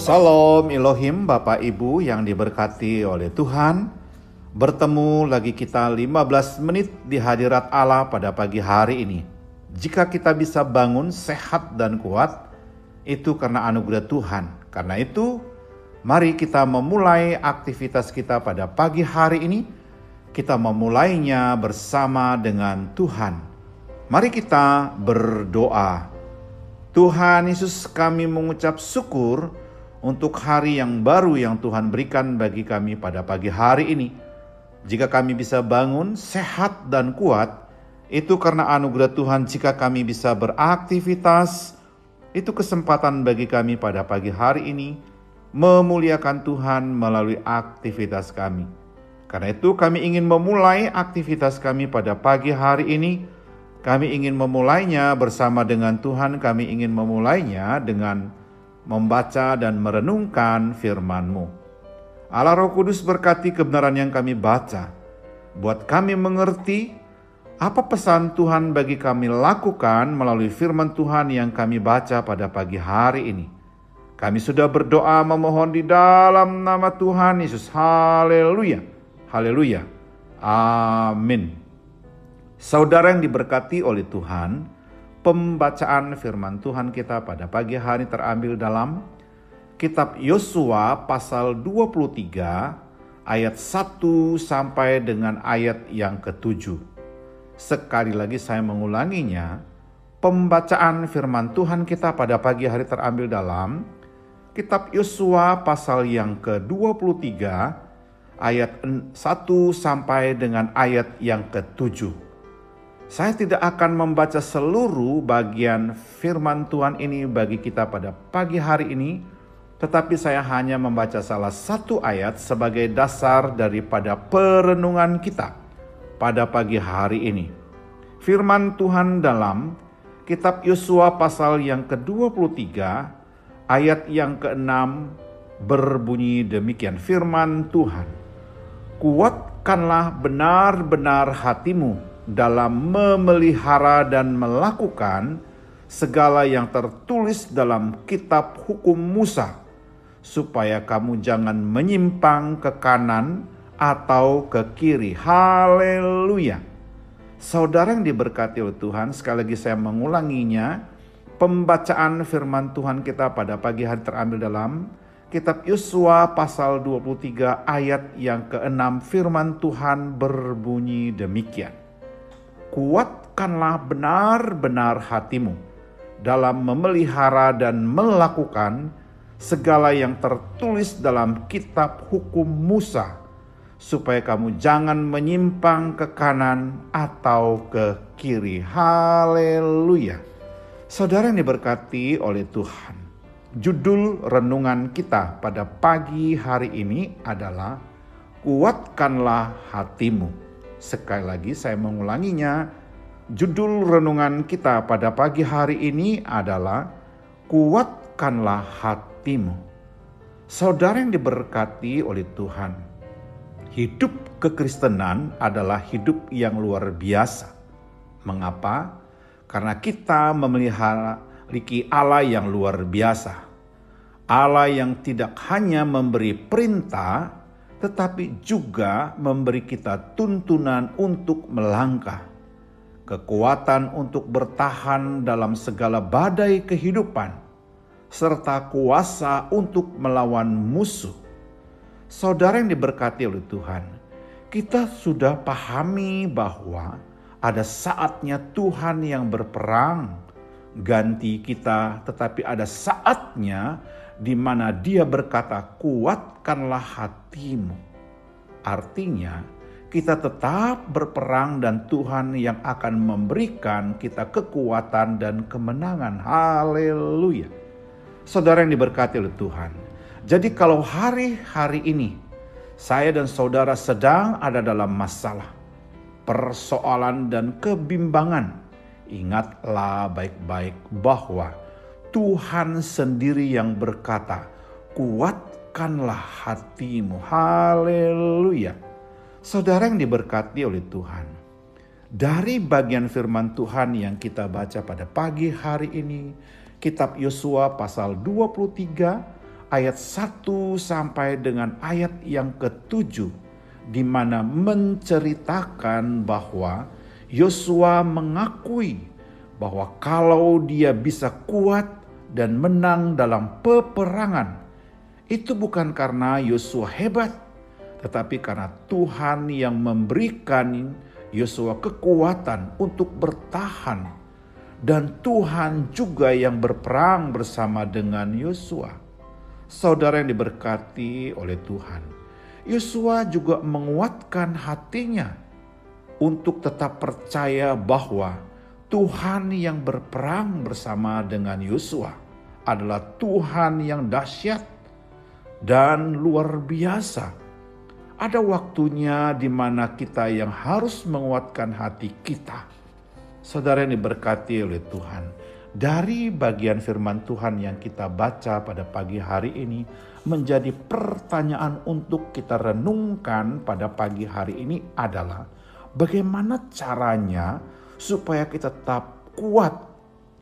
Salam Elohim, Bapak Ibu yang diberkati oleh Tuhan. Bertemu lagi kita 15 menit di hadirat Allah pada pagi hari ini. Jika kita bisa bangun sehat dan kuat, itu karena anugerah Tuhan. Karena itu, mari kita memulai aktivitas kita pada pagi hari ini. Kita memulainya bersama dengan Tuhan. Mari kita berdoa. Tuhan Yesus, kami mengucap syukur untuk hari yang baru yang Tuhan berikan bagi kami pada pagi hari ini. Jika kami bisa bangun sehat dan kuat, itu karena anugerah Tuhan. Jika kami bisa beraktivitas, itu kesempatan bagi kami pada pagi hari ini memuliakan Tuhan melalui aktivitas kami. Karena itu kami ingin memulai aktivitas kami pada pagi hari ini. Kami ingin memulainya bersama dengan Tuhan. Kami ingin memulainya dengan membaca dan merenungkan firman-Mu. Allah Roh Kudus berkati kebenaran yang kami baca. Buat kami mengerti apa pesan Tuhan bagi kami lakukan melalui firman Tuhan yang kami baca pada pagi hari ini. Kami sudah berdoa memohon di dalam nama Tuhan Yesus. Haleluya. Haleluya. Amin. Saudara yang diberkati oleh Tuhan, pembacaan firman Tuhan kita pada pagi hari terambil dalam Kitab Yosua pasal 23 ayat 1 sampai dengan ayat yang ke-7. Sekali lagi saya mengulanginya, pembacaan firman Tuhan kita pada pagi hari terambil dalam Kitab Yosua pasal yang ke-23 ayat 1 sampai dengan ayat yang ke-7. Saya tidak akan membaca seluruh bagian firman Tuhan ini bagi kita pada pagi hari ini, tetapi saya hanya membaca salah satu ayat sebagai dasar daripada perenungan kita pada pagi hari ini. Firman Tuhan dalam Kitab Yosua pasal yang ke-23 ayat yang ke-6 berbunyi demikian. Firman Tuhan, kuatkanlah benar-benar hatimu dalam memelihara dan melakukan segala yang tertulis dalam kitab hukum Musa, supaya kamu jangan menyimpang ke kanan atau ke kiri. Haleluya. Saudara yang diberkati oleh Tuhan, sekali lagi saya mengulanginya. Pembacaan firman Tuhan kita pada pagi hari terambil dalam Kitab Yosua pasal 23 ayat yang ke-6. Firman Tuhan berbunyi demikian. Kuatkanlah benar-benar hatimu dalam memelihara dan melakukan segala yang tertulis dalam kitab hukum Musa, supaya kamu jangan menyimpang ke kanan atau ke kiri. Haleluya. Saudara yang diberkati oleh Tuhan, judul renungan kita pada pagi hari ini adalah kuatkanlah hatimu. Sekali lagi saya mengulanginya, judul renungan kita pada pagi hari ini adalah kuatkanlah hatimu. Saudara yang diberkati oleh Tuhan, hidup kekristenan adalah hidup yang luar biasa. Mengapa? Karena kita memiliki Allah yang luar biasa. Allah yang tidak hanya memberi perintah, tetapi juga memberi kita tuntunan untuk melangkah. Kekuatan untuk bertahan dalam segala badai kehidupan, serta kuasa untuk melawan musuh. Saudara yang diberkati oleh Tuhan, kita sudah pahami bahwa ada saatnya Tuhan yang berperang ganti kita, tetapi ada saatnya di mana Dia berkata, kuatkanlah hatimu. Artinya, kita tetap berperang dan Tuhan yang akan memberikan kita kekuatan dan kemenangan. Haleluya. Saudara yang diberkati oleh Tuhan. Jadi kalau hari-hari ini saya dan saudara sedang ada dalam masalah, persoalan dan kebimbangan, ingatlah baik-baik bahwa Tuhan sendiri yang berkata, kuatkanlah hatimu. Haleluya. Saudara yang diberkati oleh Tuhan, dari bagian firman Tuhan yang kita baca pada pagi hari ini, Kitab Yosua pasal 23 ayat 1 sampai dengan ayat yang ke-7, di mana menceritakan bahwa Yosua mengakui bahwa kalau dia bisa kuat dan menang dalam peperangan, itu bukan karena Yosua hebat, tetapi karena Tuhan yang memberikan Yosua kekuatan untuk bertahan, dan Tuhan juga yang berperang bersama dengan Yosua. Saudara yang diberkati oleh Tuhan, Yosua juga menguatkan hatinya untuk tetap percaya bahwa Tuhan yang berperang bersama dengan Yosua adalah Tuhan yang dahsyat dan luar biasa. Ada waktunya di mana kita yang harus menguatkan hati kita. Saudara yang diberkati oleh Tuhan, dari bagian firman Tuhan yang kita baca pada pagi hari ini menjadi pertanyaan untuk kita renungkan pada pagi hari ini adalah bagaimana caranya supaya kita tetap kuat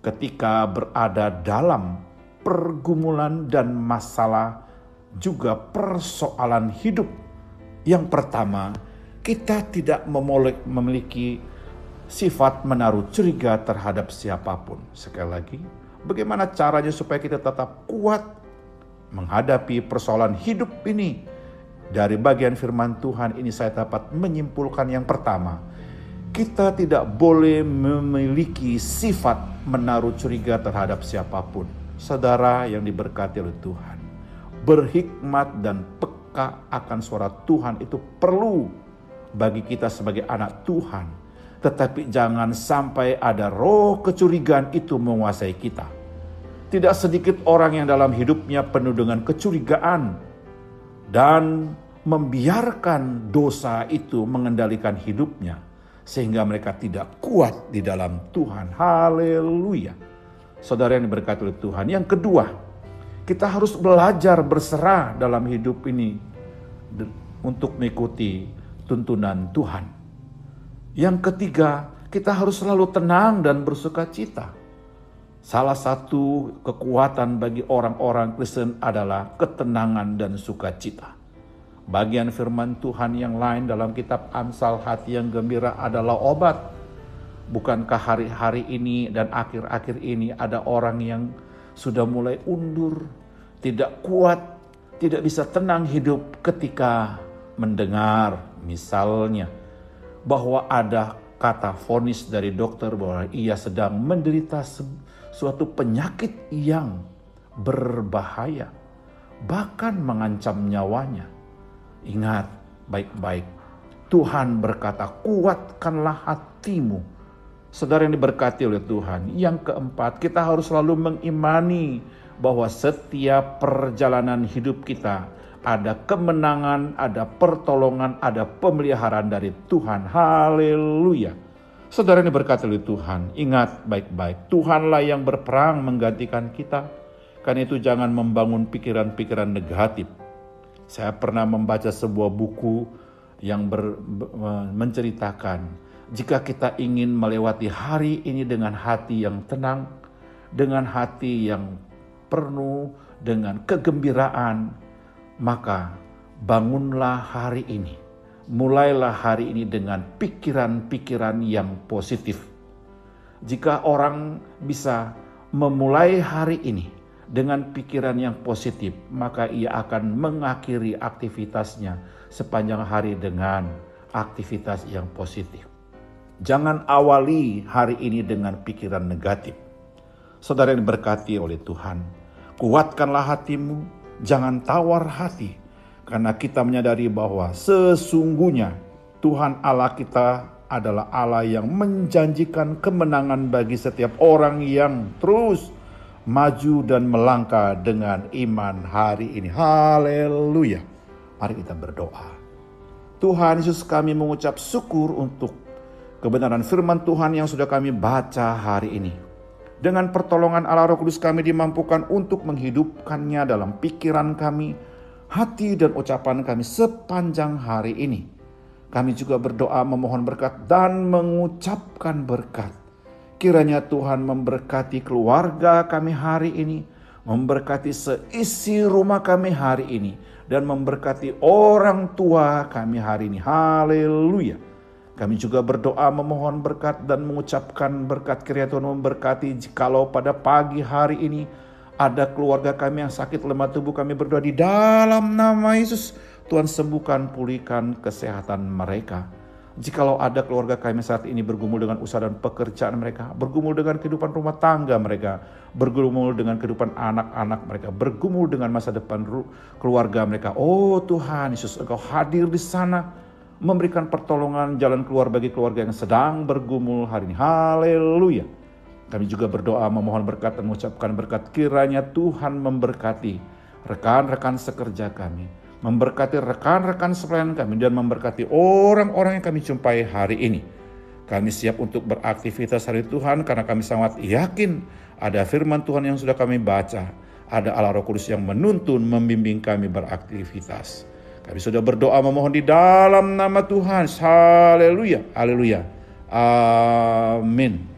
ketika berada dalam pergumulan dan masalah juga persoalan hidup. Yang pertama, kita tidak memiliki sifat menaruh curiga terhadap siapapun. Sekali lagi, bagaimana caranya supaya kita tetap kuat menghadapi persoalan hidup ini? Dari bagian firman Tuhan ini saya dapat menyimpulkan yang pertama, kita tidak boleh memiliki sifat menaruh curiga terhadap siapapun. Saudara yang diberkati oleh Tuhan, berhikmat dan peka akan suara Tuhan itu perlu bagi kita sebagai anak Tuhan. Tetapi jangan sampai ada roh kecurigaan itu menguasai kita. Tidak sedikit orang yang dalam hidupnya penuh dengan kecurigaan dan membiarkan dosa itu mengendalikan hidupnya sehingga mereka tidak kuat di dalam Tuhan. Haleluya. Saudara yang diberkati oleh Tuhan. Yang kedua, kita harus belajar berserah dalam hidup ini untuk mengikuti tuntunan Tuhan. Yang ketiga, kita harus selalu tenang dan bersuka cita. Salah satu kekuatan bagi orang-orang Kristen adalah ketenangan dan sukacita. Bagian firman Tuhan yang lain dalam kitab Amsal, hati yang gembira adalah obat. Bukankah hari-hari ini dan akhir-akhir ini ada orang yang sudah mulai undur, tidak kuat, tidak bisa tenang hidup ketika mendengar misalnya bahwa ada kata vonis dari dokter bahwa ia sedang menderita suatu penyakit yang berbahaya, bahkan mengancam nyawanya. Ingat baik-baik, Tuhan berkata, kuatkanlah hatimu. Saudara yang diberkati oleh Tuhan. Yang keempat, kita harus selalu mengimani bahwa setiap perjalanan hidup kita ada kemenangan, ada pertolongan, ada pemeliharaan dari Tuhan. Haleluya. Saudara yang diberkati oleh Tuhan, ingat baik-baik, Tuhanlah yang berperang menggantikan kita. Karena itu jangan membangun pikiran-pikiran negatif. Saya pernah membaca sebuah buku yang menceritakan, jika kita ingin melewati hari ini dengan hati yang tenang, dengan hati yang penuh dengan kegembiraan, maka bangunlah hari ini. Mulailah hari ini dengan pikiran-pikiran yang positif. Jika orang bisa memulai hari ini dengan pikiran yang positif, maka ia akan mengakhiri aktivitasnya sepanjang hari dengan aktivitas yang positif. Jangan awali hari ini dengan pikiran negatif. Saudara yang diberkati oleh Tuhan, kuatkanlah hatimu, jangan tawar hati, karena kita menyadari bahwa sesungguhnya Tuhan Allah kita adalah Allah yang menjanjikan kemenangan bagi setiap orang yang terus maju dan melangkah dengan iman hari ini. Haleluya. Mari kita berdoa. Tuhan Yesus, kami mengucap syukur untuk kebenaran firman Tuhan yang sudah kami baca hari ini. Dengan pertolongan Allah Roh Kudus kami dimampukan untuk menghidupkannya dalam pikiran kami, hati dan ucapan kami sepanjang hari ini. Kami juga berdoa memohon berkat dan mengucapkan berkat. Kiranya Tuhan memberkati keluarga kami hari ini, memberkati seisi rumah kami hari ini, dan memberkati orang tua kami hari ini. Haleluya. Kami juga berdoa memohon berkat dan mengucapkan berkat kiranya Tuhan memberkati. Jikalau pada pagi hari ini ada keluarga kami yang sakit lemah tubuh, kami berdoa di dalam nama Yesus, Tuhan sembuhkan, pulihkan kesehatan mereka. Jikalau ada keluarga kami saat ini bergumul dengan usaha dan pekerjaan mereka, bergumul dengan kehidupan rumah tangga mereka, bergumul dengan kehidupan anak-anak mereka, bergumul dengan masa depan keluarga mereka. Oh Tuhan Yesus, Engkau hadir di sana, memberikan pertolongan jalan keluar bagi keluarga yang sedang bergumul hari ini. Haleluya. Kami juga berdoa memohon berkat dan mengucapkan berkat kiranya Tuhan memberkati rekan-rekan sekerja kami, memberkati rekan-rekan sepelayan kami, dan memberkati orang-orang yang kami jumpai hari ini. Kami siap untuk beraktivitas hari Tuhan karena kami sangat yakin ada firman Tuhan yang sudah kami baca. Ada Allah Roh Kudus yang menuntun, membimbing kami beraktivitas. Kami sudah berdoa memohon di dalam nama Tuhan. Haleluya, haleluya, amin.